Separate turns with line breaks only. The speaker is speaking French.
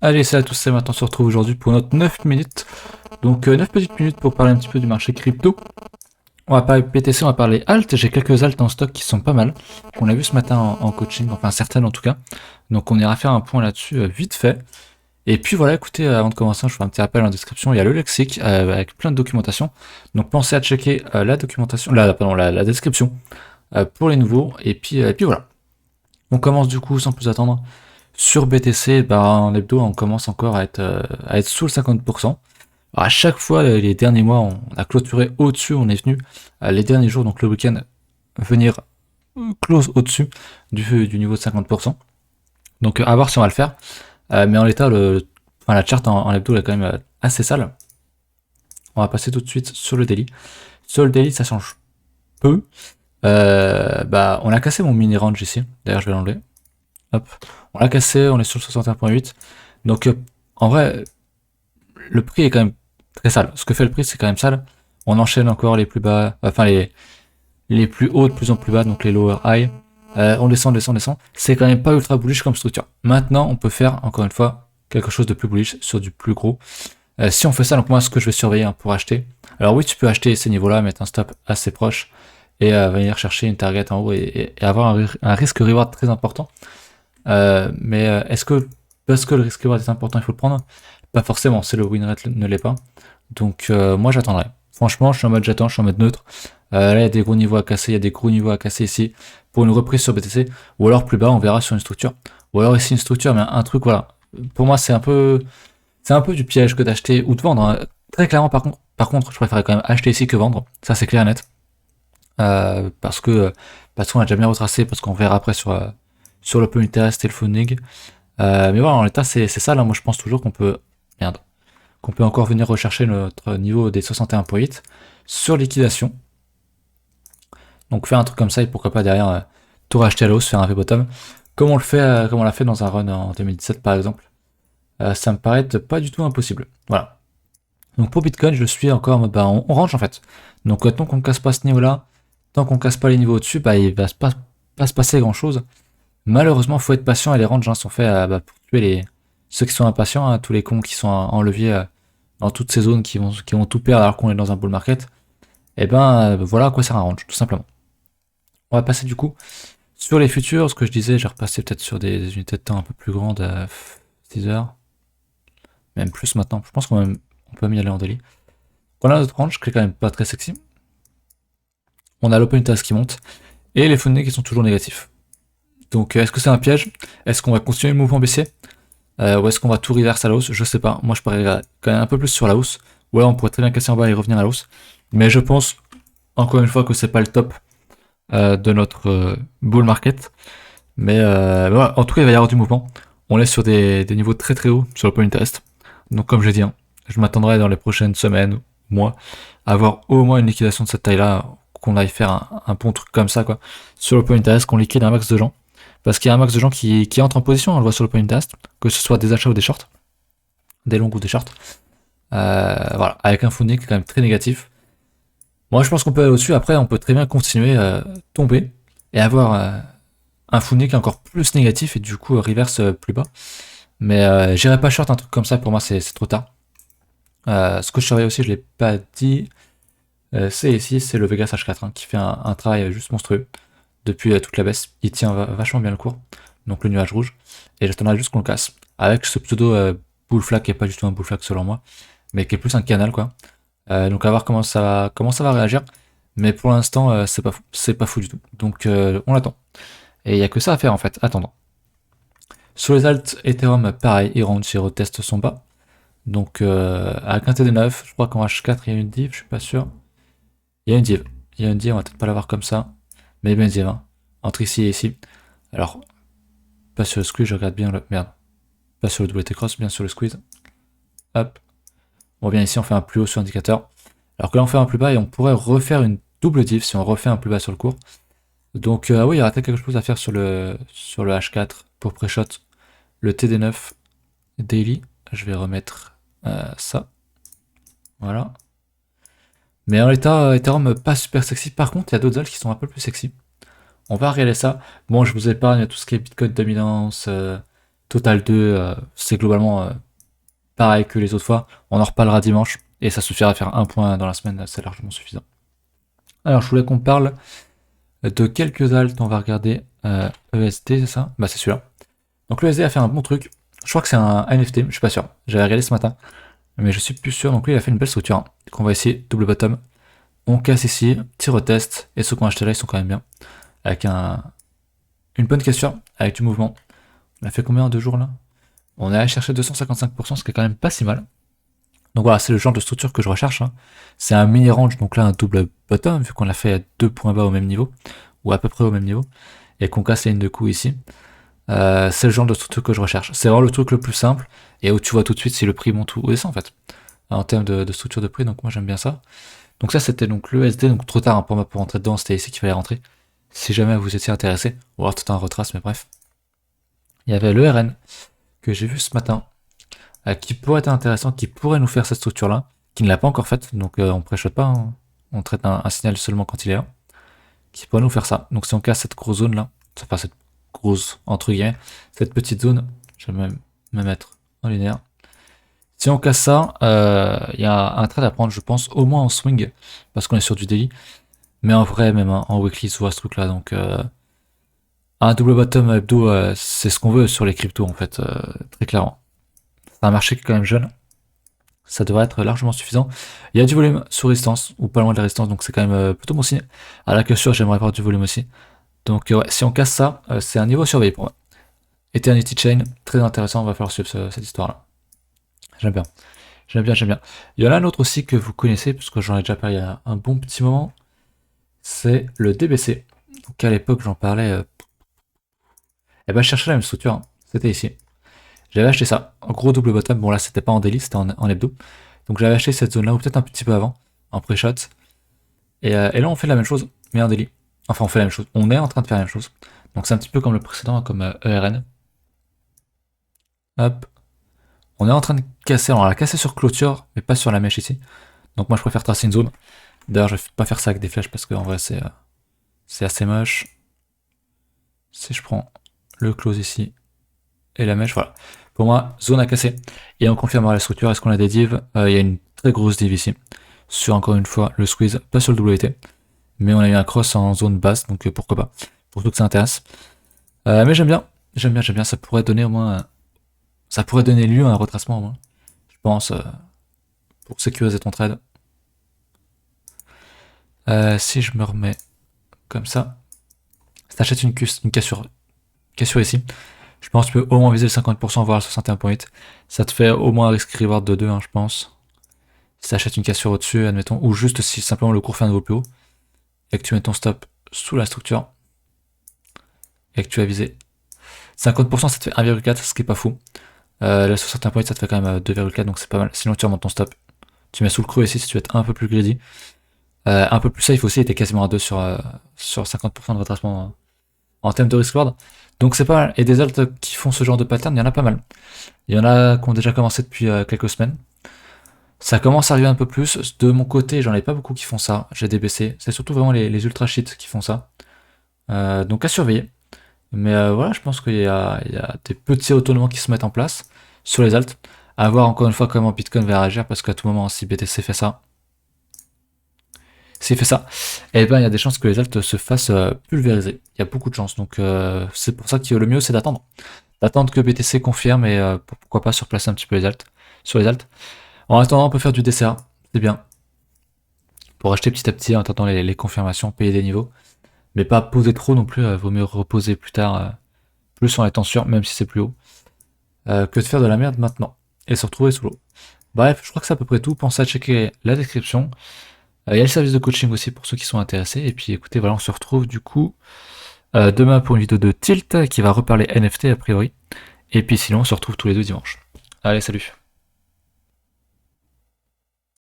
Allez, salut à tous, c'est maintenant on se retrouve aujourd'hui pour notre 9 minutes. Donc 9 petites minutes pour parler un petit peu du marché crypto. On va parler BTC, on va parler alt. J'ai quelques alts en stock qui sont pas mal, qu'on a vu ce matin en coaching, enfin certaines en tout cas. Donc on ira faire un point là-dessus vite fait. Et puis voilà, écoutez, avant de commencer, je fais un petit rappel en description, il y a le lexique avec plein de documentation. Donc pensez à checker la documentation, pardon, la description pour les nouveaux. Et puis voilà. On commence du coup sans plus attendre. Sur BTC, bah, en hebdo, on commence encore à être sous le 50%. Alors, à chaque fois, les derniers mois, on a clôturé au-dessus, on est venu les derniers jours, donc le week-end, venir close au-dessus du niveau de 50%. Donc à voir si on va le faire. Mais en l'état, enfin, la charte en hebdo elle est quand même assez sale. On va passer tout de suite sur le daily. Sur le daily, ça change peu. Bah, on a cassé mon mini range ici. D'ailleurs, je vais l'enlever. Hop. On l'a cassé, on est sur le 61.8. Donc, en vrai, le prix est quand même très sale. Ce que fait le prix, c'est quand même sale. On enchaîne encore les plus bas, enfin les plus hauts de plus en plus bas, donc les lower high. On descend, descend, descend. C'est quand même pas ultra bullish comme structure. Maintenant, on peut faire, encore une fois, quelque chose de plus bullish sur du plus gros. Si on fait ça, donc moi, ce que je vais surveiller pour acheter. Alors oui, tu peux acheter ces niveaux-là, mettre un stop assez proche et venir chercher une target en haut et avoir un risque reward très important. Mais est-ce que parce que le risque reward est important, il faut le prendre? Pas forcément, c'est le win rate ne l'est pas. Donc moi j'attendrai. Franchement, je suis en mode j'attends, je suis en mode neutre. Là, il y a des gros niveaux à casser, il y a des gros niveaux à casser ici pour une reprise sur BTC. Ou alors plus bas, on verra sur une structure. Ou alors ici une structure, mais un truc, voilà. Pour moi, c'est un peu du piège que d'acheter ou de vendre, hein. Très clairement, par contre, je préférais quand même acheter ici que vendre. Ça, c'est clair et net. Parce qu'on a déjà bien retracé, parce qu'on verra après sur l'open interest et le funding. Mais voilà, en l'état, c'est ça. Là, moi, je pense toujours qu'on peut, merde, qu'on peut encore venir rechercher notre niveau des 61.8 sur liquidation. Donc faire un truc comme ça et pourquoi pas derrière tout racheter à la hausse, faire un V-bottom. Comme on l'a fait dans un run en 2017 par exemple. Ça me paraît pas du tout impossible. Voilà. Donc pour Bitcoin, je suis encore en mode, bah, on range en fait. Donc tant qu'on ne casse pas ce niveau-là, tant qu'on casse pas les niveaux au-dessus, bah, il va pas se passer grand-chose. Malheureusement, faut être patient et les ranges sont faits pour tuer ceux qui sont impatients, hein, tous les cons qui sont en levier dans toutes ces zones qui vont tout perdre alors qu'on est dans un bull market. Et ben voilà à quoi sert un range, tout simplement. On va passer du coup sur les futurs. Ce que je disais, j'ai repassé peut-être sur des unités de temps un peu plus grandes, 6 heures, même plus maintenant. Je pense on peut même y aller en daily. On a notre range qui est quand même pas très sexy. On a l'open task qui monte et les fundings qui sont toujours négatifs. Donc est-ce que c'est un piège? Est-ce qu'on va continuer le mouvement baissier? Ou est-ce qu'on va tout reverse à la hausse? Je sais pas. Moi, je parierais quand même un peu plus sur la hausse. Ou alors, on pourrait très bien casser en bas et revenir à la hausse. Mais je pense, encore une fois, que c'est pas le top de notre bull market. Mais voilà, en tout cas, il va y avoir du mouvement. On est sur des niveaux très très hauts sur le point test. Donc, comme j'ai dit, hein, je m'attendrai dans les prochaines semaines, mois, à avoir au moins une liquidation de cette taille-là, qu'on aille faire un bon truc comme ça, quoi, sur le point test, qu'on liquide un max de gens. Parce qu'il y a un max de gens qui entrent en position, on le voit sur le point test, que ce soit des achats ou des shorts, des longs ou des shorts. Voilà, avec un funding qui est quand même très négatif. Moi, je pense qu'on peut aller au-dessus. Après, on peut très bien continuer tomber et avoir un funding encore plus négatif et du coup reverse plus bas. Mais j'irai pas short un truc comme ça. Pour moi, c'est trop tard. Ce que je surveille aussi, je l'ai pas dit. C'est ici, c'est le Vegas H4 hein, qui fait un travail juste monstrueux depuis toute la baisse. Il tient vachement bien le cours. Donc le nuage rouge. Et j'attendrai juste qu'on le casse. Avec ce pseudo bull flag qui est pas du tout un bull flag selon moi, mais qui est plus un canal quoi. Donc à voir comment ça va réagir. Mais pour l'instant, c'est pas fou du tout. Donc on l'attend. Et il n'y a que ça à faire en fait, attendre. Sur les alts Ethereum, pareil, il rentre, il reteste son bas. Donc avec un TD9, je crois qu'en H4 il y a une div, je suis pas sûr. Il y a une div. Il y a une div, on va peut-être pas l'avoir comme ça. Mais il y a bien une div, hein. Entre ici et ici. Alors, pas sur le squeeze, je regarde bien le. Merde. Pas sur le WT cross, bien sur le squeeze. Hop. Bon, bien ici, on fait un plus haut sur l'indicateur. Alors que là, on fait un plus bas et on pourrait refaire une double div si on refait un plus bas sur le cours. Donc, oui, il y aura peut-être quelque chose à faire sur le H4 pour pré-shot le TD9 daily. Je vais remettre ça. Voilà. Mais en l'état, Ethereum pas super sexy. Par contre, il y a d'autres alts qui sont un peu plus sexy. On va regarder ça. Bon, je vous épargne tout ce qui est Bitcoin dominance, Total 2, c'est globalement pareil que les autres fois. On en reparlera dimanche et ça suffira à faire un point dans la semaine, c'est largement suffisant. Alors je voulais qu'on parle de quelques alts, on va regarder ESD, c'est ça? Bah c'est celui-là. Donc le ESD a fait un bon truc. Je crois que c'est un NFT, je suis pas sûr. J'avais regardé ce matin, mais je suis plus sûr. Donc lui il a fait une belle structure. Hein. Donc on va essayer double bottom. On casse ici, petit retest, et ceux qui ont acheté là ils sont quand même bien. Avec une bonne cassure, avec du mouvement. On a fait combien en 2 jours là? On est allé chercher 255%, ce qui est quand même pas si mal. Donc voilà, c'est le genre de structure que je recherche. Hein. C'est un mini range, donc là un double bottom, vu qu'on l'a fait à 2 points bas au même niveau, ou à peu près au même niveau, et qu'on casse la ligne de coup ici. C'est le genre de structure que je recherche. C'est vraiment le truc le plus simple, et où tu vois tout de suite si le prix monte ou descend en fait, en termes de structure de prix, donc moi j'aime bien ça. Donc ça c'était donc le SD, donc trop tard hein, pour moi pour rentrer dedans, c'était ici qu'il fallait rentrer. Si jamais vous étiez intéressé, ou alors tout un retrace, mais bref. Il y avait le RN, que j'ai vu ce matin, qui pourrait être intéressant, qui pourrait nous faire cette structure-là, qui ne l'a pas encore faite, donc on préchote pas, hein. On traite un signal seulement quand il est là, qui pourrait nous faire ça. Donc si on casse cette grosse zone-là, enfin cette grosse, entre guillemets, cette petite zone, je vais même me mettre en linéaire. Si on casse ça, il y a un trade à prendre, je pense, au moins en swing, parce qu'on est sur du daily, mais en vrai, même en weekly, tu vois ce truc-là, donc un double bottom hebdo, c'est ce qu'on veut sur les cryptos, en fait, très clairement. C'est un marché qui est quand même jeune, ça devrait être largement suffisant. Il y a du volume sur résistance, ou pas loin de la résistance, donc c'est quand même plutôt bon signe. À la cassure, j'aimerais avoir du volume aussi. Donc ouais, si on casse ça, c'est un niveau surveillé pour moi. Eternity Chain, très intéressant, on va falloir suivre cette histoire-là. J'aime bien. J'aime bien, j'aime bien. Il y en a un autre aussi que vous connaissez, parce que j'en ai déjà parlé il y a un bon petit moment, c'est le DBC. Donc à l'époque, j'en parlais... Et ben je cherchais la même structure, hein. C'était ici. J'avais acheté ça, en gros double bottom, bon là c'était pas en daily, c'était en hebdo. Donc j'avais acheté cette zone là, ou peut-être un petit peu avant, en pré-shot. Et là on fait la même chose, mais en daily. Enfin on fait la même chose, on est en train de faire la même chose. Donc c'est un petit peu comme le précédent, comme ERN. Hop. On est en train de casser, alors on l'a cassé sur clôture, mais pas sur la mèche ici. Donc moi je préfère tracer une zone. D'ailleurs je vais pas faire ça avec des flèches parce qu'en vrai c'est assez moche. Si je prends le close ici et la mèche, voilà. Pour moi, zone à casser. Et on confirmera la structure. Est-ce qu'on a des divs? Il y a une très grosse div ici. Sur encore une fois le squeeze, pas sur le WT. Mais on a eu un cross en zone basse, donc pourquoi pas. Pour tout que ça intéresse. Mais j'aime bien. J'aime bien, j'aime bien. Ça pourrait donner au moins. Ça pourrait donner lieu à un retracement au moins. Je pense. Pour sécuriser ton trade. Si je me remets comme ça. Si t'achètes une cassure ici. Je pense que tu peux au moins viser le 50%, voire le 61.8. Ça te fait au moins un risque reward de 2, hein, je pense. Si tu achètes une cassure au-dessus, admettons, ou juste si simplement le cours fait un nouveau plus haut, et que tu mets ton stop sous la structure, et que tu as visé 50%, ça te fait 1,4, ce qui est pas fou. Le 61.8, ça te fait quand même 2,4, donc c'est pas mal. Sinon, tu remontes ton stop. Tu mets sous le creux ici si tu veux être un peu plus greedy. Un peu plus safe aussi, et t'es quasiment à 2 sur 50% de retracement en termes de risk reward. Donc c'est pas mal. Et des alts qui font ce genre de pattern, il y en a pas mal. Il y en a qui ont déjà commencé depuis quelques semaines. Ça commence à arriver un peu plus. De mon côté, j'en ai pas beaucoup qui font ça. J'ai débaissé. C'est surtout vraiment les ultra cheats qui font ça. Donc à surveiller. Mais voilà, je pense qu'il y a des petits retournements qui se mettent en place sur les alts. À voir encore une fois comment Bitcoin va réagir, parce qu'à tout moment, si BTC fait ça, s'il fait ça, et ben il y a des chances que les alts se fassent pulvériser. Il y a beaucoup de chances, donc c'est pour ça que le mieux c'est d'attendre. D'attendre que BTC confirme et pourquoi pas surplacer un petit peu les alts, sur les alts. En attendant, on peut faire du DCA, c'est bien. Pour acheter petit à petit en attendant les confirmations, payer des niveaux. Mais pas poser trop non plus, vaut mieux reposer plus tard, plus en étant sûr, même si c'est plus haut, que de faire de la merde maintenant et se retrouver sous l'eau. Bref, je crois que c'est à peu près tout. Pensez à checker la description. Il y a le service de coaching aussi pour ceux qui sont intéressés. Et puis écoutez, voilà, on se retrouve du coup demain pour une vidéo de Tilt qui va reparler NFT a priori. Et puis sinon, on se retrouve tous les deux dimanches. Allez, salut!